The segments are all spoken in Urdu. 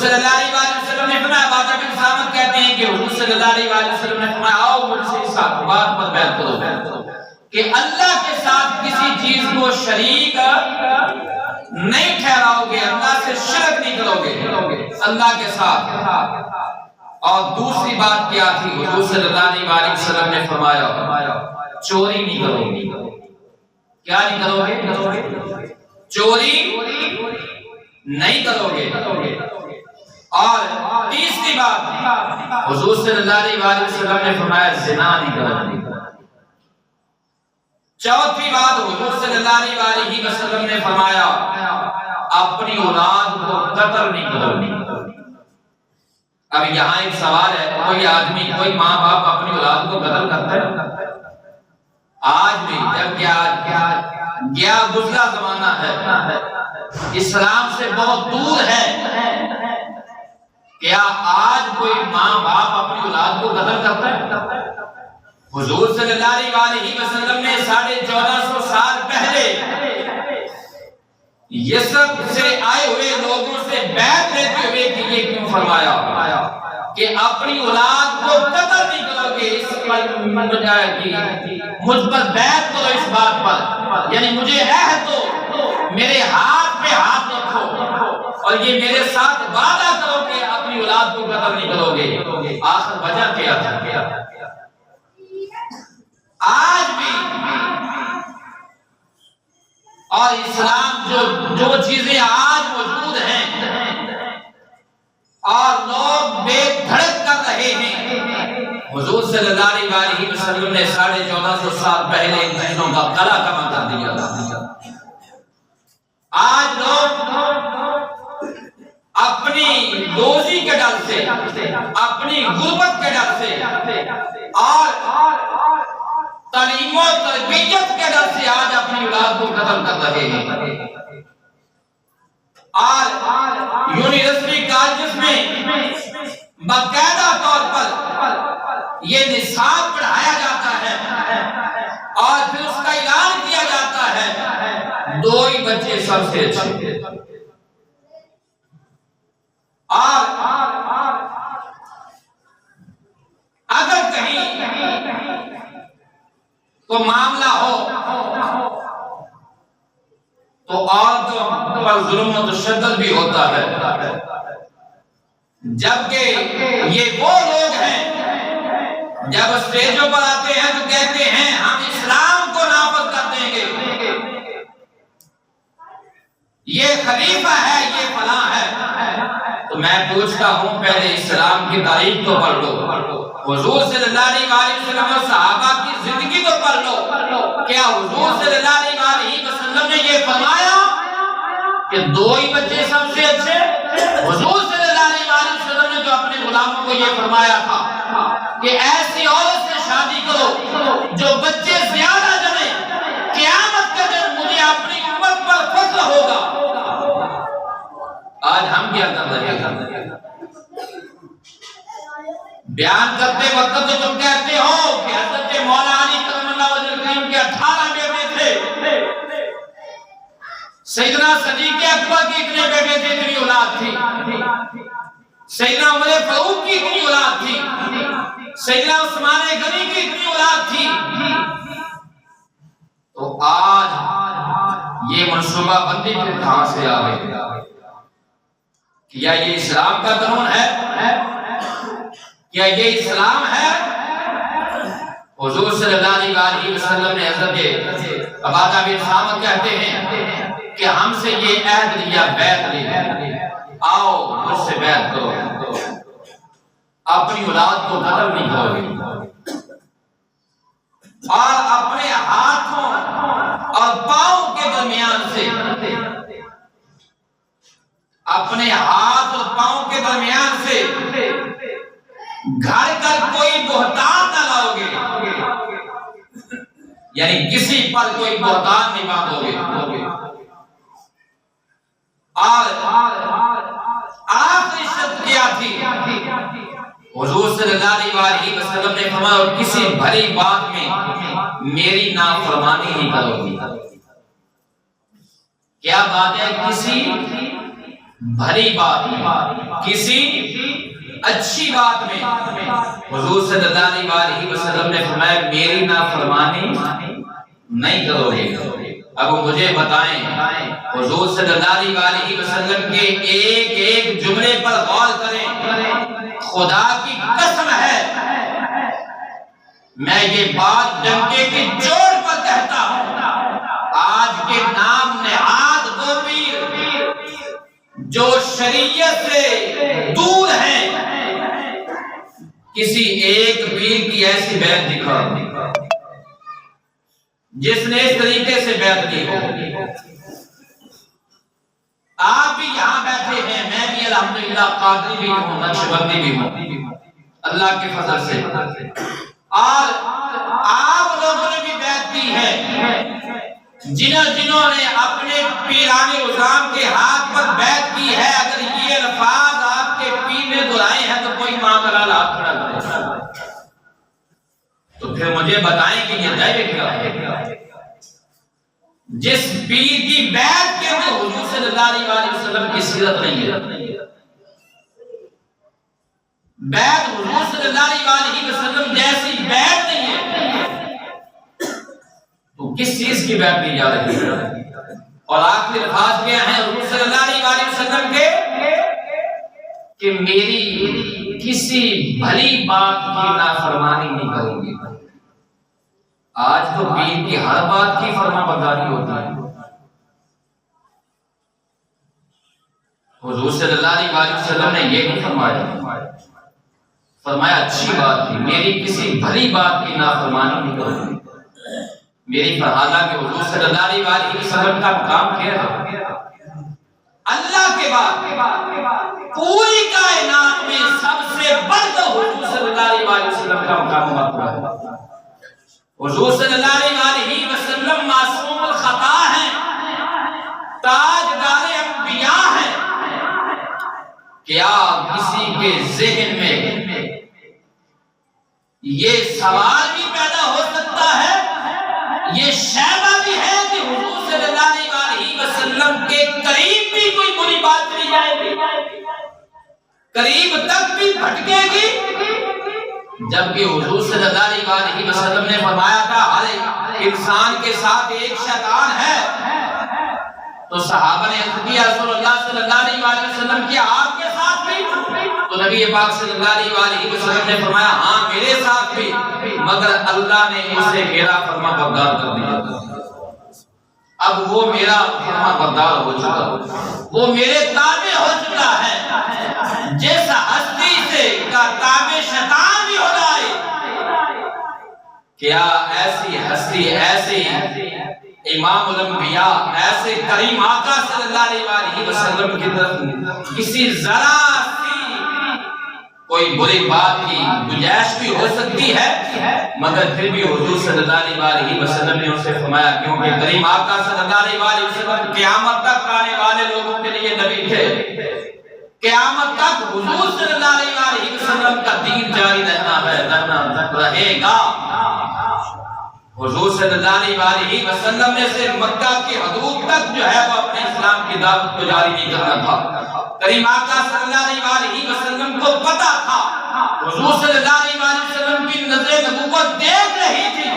صلی اللہ علیہ وسلم نے فرمایا، عبادہ بن صامت کہتے ہیں کہ حضور صلی اللہ علیہ وسلم نے فرمایا آؤ مجھ سے اس بات پر بیعت کرو کہ اللہ کے ساتھ کسی چیز کو شریک نہیں ٹھہراؤ گے، اللہ سے شرک نہیں کرو گے اللہ کے ساتھ۔ اور دوسری بات کیا تھی؟ حضور صلی اللہ علیہ وسلم نے فرمایا چوری نہیں کرو گے۔ کیا نہیں کرو گے؟ چوری نہیں کرو گے۔ اور تیسری بات حضور صلی اللہ علیہ وسلم نے فرمایا زنا نہیں کرو گے۔ چوتھی بات حضور صلی اللہ علیہ وسلم نے فرمایا اپنی اولاد کو قتل نہیں کرو گے۔ اب یہاں ایک سوال ہے، کوئی آدمی، کوئی ماں باپ اپنی اولاد کو قتل کرتا ہے؟ آج بھی، جبکہ آج گیا گزرا زمانہ ہے، اسلام سے بہت دور ہے، کیا آج کوئی ماں باپ اپنی اولاد کو قتل کرتا ہے؟ حضور صلی اللہ علیہ وسلم نے 1450 سال پہلے یثرب سے آئے ہوئے لوگوں سے بیعت لیتے ہوئے کہ یہ کیوں فرمایا کہ اپنی اولاد کو قتل نہیں کرو گے، اس پر مجھ پر بیعت کرو اس بات پر، یعنی مجھے عہد دو، میرے ہاتھ پہ ہاتھ رکھو اور یہ میرے ساتھ وعدہ کرو کہ اپنی اولاد کو قتل نہیں کرو گے۔ آخر وجہ کیا تھا؟ آج بھی اور اسلام جو چیزیں آج موجود ہیں اور لوگ بے دھڑک کر رہے ہیں، حضور صلی اللہ علیہ وسلم نے 1450 سال پہلے ان چیزوں کا قلع کما کر دیا تھا۔ آج لوگ اپنی روزی کے ڈر سے، اپنی غربت کے ڈر سے اور تعلیم و تربیت کے ڈر سے آج اپنی اولاد کو قتل کر رہے ہیں۔ آج یونیورسٹی کالجز میں باقاعدہ طور پر یہ نصاب پڑھایا جاتا ہے اور پھر اس کا اعلان کیا جاتا ہے 2 ہی بچے سب سے اچھے، اور اگر کہیں تو معاملہ ہو تو عورتوں پر ظلم و تشدد بھی ہوتا ہے، جبکہ یہ وہ لوگ ہیں جب اسٹیجوں پر آتے ہیں تو کہتے ہیں ہم اسلام کو نافذ کر دیں گے، یہ خلیفہ ہے، یہ فلاں ہے۔ تو میں پوچھتا ہوں پہلے اسلام کی تاریخ تو پڑھ لو، حضور صلی اللہ علیہ وسلم اور صحابہ کی زندگی تو پڑھ لو، کیا حضور صلی اللہ علیہ وسلم نے یہ فرمایا کہ 2 ہی بچے سب سے اچھے؟ حضور صلی اللہ علیہ وسلم نے جو اپنے غلاموں کو یہ فرمایا تھا کہ ایسی عورت سے شادی کرو جو بچے زیادہ جنے، قیامت کے دن مجھے اپنی امت پر فخر ہوگا۔ آج ہم کیا کر رہے ہیں؟ بیان کرتے وقت تو تم کہتے ہو کہ حضرت مولا علی کرم اللہ وجہ کریم کے 18 بیٹے تھے، سیدنا صدیق اکبر کی اتنے بیٹے تھے، اتنی اولاد تھی، سیدنا عمر فاروق کی اتنی اولاد تھی، سیدنا عثمان غنی کی اتنی اولاد تھی۔ تو آج یہ منصوبہ بندی پھر کہاں سے آ گئی؟ کیا یہ اسلام کا قانون ہے؟ کیا یہ اسلام ہے؟ حضور صلی اللہ علیہ وسلم نے حضرت عبادہ بن صامت کہتے ہیں کہ ہم سے یہ عہد لیا، بیعت لی، آؤ مجھ سے بیعت کرو، اپنی اولاد کو قتل نہیں کرو گے، اور اپنے ہاتھوں اور پاؤں کے درمیان سے، اپنے ہاتھ اور پاؤں کے درمیان سے گھر کر کوئی بہتان نہ لاؤ گے، یعنی کسی پر کوئی بہتان نہیں باندھو گے۔ اور آخری شرط کیا تھی؟ حضور صلی اللہ علیہ وسلم نے فرمایا کسی بھری بات میں میری نافرمانی نہیں کرو گی۔ کیا بات ہے؟ کسی بھلی بات میں، کسی اچھی بات میں حضور صلی اللہ علیہ وسلم نے فرمایا میری نافرمانی نہیں کرو گے۔ اب مجھے بتائیں حضور صلی اللہ علیہ وسلم کے ایک ایک جملے پر غور کریں، خدا کی قسم ہے میں یہ بات ڈنکے کی چوٹ پر کہتا ہوں، آج کے نام نہاد وہ پیر جو شریعت سے دور ہیں، کسی ایک پیر کی ایسی بیعت دکھا جس نے اس طریقے سے بیعت کی ہو۔ آپ بھی یہاں بیٹھے ہیں، میں بھی الحمدللہ قادری بھی ہوں، نقشبندی بھی ہوں اللہ کے فضل سے، اور آپ لوگوں نے بھی بیعت کی ہے۔ جنہوں نے اپنے پیران عظام کے ہاتھ پر بیعت کی ہے، اگر یہ الفاظ آپ کے پیر نے دہرائے ہیں تو کوئی معاملہ ہاتھ کھڑا کرے، تو پھر مجھے بتائیں کہ یہ دعوے کیا ہے؟ جس پیر کی بیعت کے اندر حضور صلی اللہ علیہ وسلم کی سیرت نہیں ہے، بیعت حضور صلی اللہ علیہ وسلم جیسی بیعت نہیں ہے، تو کس چیز کی بیعت کی جا رہی ہے؟ اور آخری الفاظ کیا ہیں حضور صلی اللہ علیہ وسلم کے کہ میری کسی بھلی بات کی نافرمانی نہیں کروں گی۔ آج تو پیر کی ہر بات کی فرما برداری ہوتی ہے۔ حضور صلی اللہ علیہ وسلم نے یہ نہیں فرمایا، فرمایا اچھی بات کی، میری کسی بھلی بات کی نافرمانی نہیں کروں گی۔ میری فرحانہ کہ حضور صلی اللہ علیہ وسلم کا مقام کیا ہے؟ اللہ کے بعد پوری کائنات میں سب سے بڑھ کر حضور صلی اللہ علیہ وسلم کا مقام مرتبہ ہے۔ حضور صلی اللہ علیہ وسلم معصوم الخطا ہیں، تاجدار انبیاء ہیں۔ کیا کسی کے ذہن میں یہ سوال بھی پیدا ہو سکتا ہے، یہ شائبہ بھی ہے کہ حضور صلی اللہ علیہ وسلم کے قریب بھی کوئی بری بات نہیں جائے گی، قریب تک بھی بھٹکے گی؟ جبکہ حضور صلی اللہ علیہ وسلم نے فرمایا تھا ہر انسان کے ساتھ ایک شیطان ہے، تو صحابہ نے عرض کیا رسول اللہ صلی اللہ علیہ وسلم کی آپ کے ساتھ بھی؟ تو نبی پاک صلی اللہ علیہ وسلم نے فرمایا ہاں میرے ساتھ بھی، مگر اللہ نے اسے میرا فرما بردار کر دیا، اب وہ میرا فرما بردار ہو چکا، وہ میرے تابع ہو چکا ہے۔ جس ہستی سے کا تابع شیطان بھی ہو جائے، کیا ایسی ہستی، ایسی امام الانبیاء، ایسے کریم آقا صلی اللہ علیہ وسلم کی طرف کسی ذرا سی کوئی بری بات کی گنجائش بھی ہو سکتی ہے؟ مگر پھر بھی حضور صلی اللہ علیہ وسلم نے اسے فرمایا، کیونکہ کریم آقا صلی اللہ علیہ وسلم قیامت تک آنے والے لوگوں کے لیے نبی تھے، قیامت تک حضور صلی اللہ علیہ وسلم کا دین جاری رہے گا۔ حضور صلی اللہ علیہ وسلم نے سے مکہ کی حدود تک جو ہے وہ اپنے اسلام کی دعوت کو جاری نہیں کرنا تھا۔ کریم آقا صلی اللہ علیہ وسلم کو پتا تھا حضور صلی اللہ علیہ وسلم کی نظر نبوت دیکھ رہی تھی،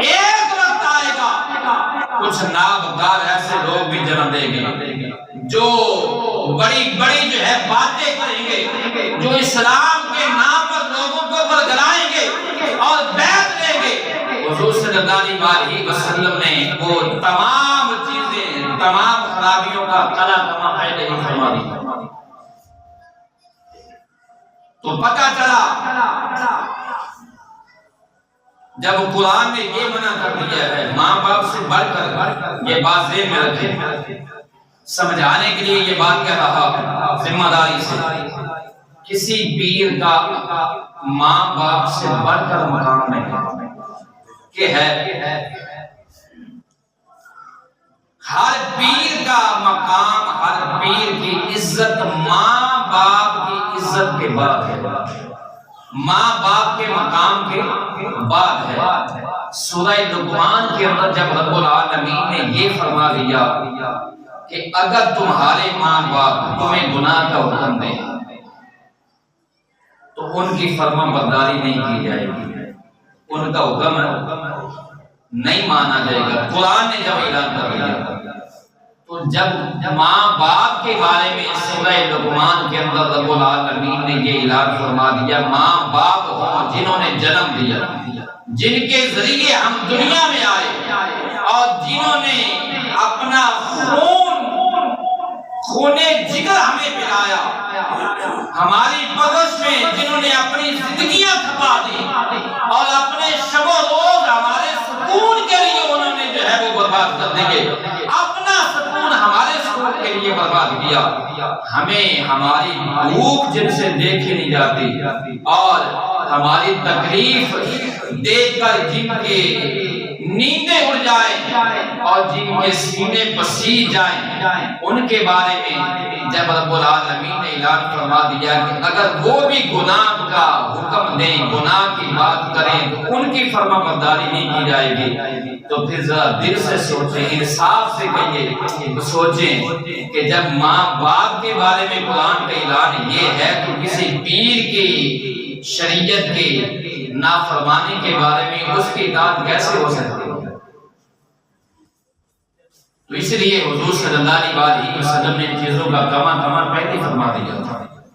ایک وقت آئے گا کچھ نابکار ایسے لوگ بھی جنم دیں گے جو بڑی بڑی جو ہے باتیں کریں گے، جو اسلام کے نام پر لوگوں کو برگلائیں گے اور بیعت لیں گے۔ حضور صلی اللہ علیہ وسلم نے وہ تمام چیزیں، تمام خرابیوں کا قلع تمام پہلے ہی فرما دی۔ تو پتہ چلا جب قرآن نے یہ منع کر دیا ہے، ماں باپ سے بڑھ کر، یہ بات ذہن میں رکھیں، سمجھانے کے لیے یہ بات کہہ رہا ذمہ داری سے، کسی پیر کا ماں باپ سے بڑھ کر مقام نہیں کہ ہے، ہر پیر کا مقام، ہر پیر کی عزت ماں باپ کی عزت کے بعد ہے، ماں باپ کے مقام کے بعد ہے۔ سورہ لقمان کے اندر جب رب العالمین نے یہ فرما دیا کہ اگر تمہارے ماں باپ تمہیں گناہ کا حکم دیں تو ان کی فرما برداری نہیں کی جائے گی، ان کا حکم نہیں مانا جائے گا۔ قرآن نے جب اعلان کر دیا تو جب ماں باپ کے بارے میں سورہ لقمان کے اندر رب العالمین نے یہ اعلان فرما دیا، ماں باپ ہوں جنہوں نے جنم دیا، جن کے ذریعے ہم دنیا میں آئے اور جنہوں نے اپنا خونے جگر ہمیں پلایا، ہماری پرورش میں جنہوں نے اپنی زندگیاں کھپا دی اور اپنے شب و روز ہمارے سکون کے لیے انہوں نے جو ہے وہ برباد کر دیے، اپنا سکون ہمارے سکون کے لیے برباد کیا۔ ہمیں ہماری بھوک جن سے دیکھی نہیں جاتی اور ہماری تکلیف دیکھ کر جن کے نیندیں اڑ جائیں اور جن کے سینے پسیج جائیں، ان کے بارے میں جب رب العالمین نے اعلان فرما دیا کہ اگر وہ بھی گناہ کا حکم دیں، گناہ کی بات کریں تو ان کی فرما برداری نہیں کی جائے گی، تو پھر ذرا دل سے سوچیں، انصاف سے کہیے، سوچیں کہ جب ماں باپ کے بارے میں قرآن کا اعلان یہ ہے تو کسی پیر کی شریعت کے نافرمانی کے بارے میں اس کی اطاعت کیسے ہو سکتی ہے؟ تو اس لیے حضور صلی اللہ علیہ وسلم نے چیزوں کا کما پہلے فرما دیا تھا۔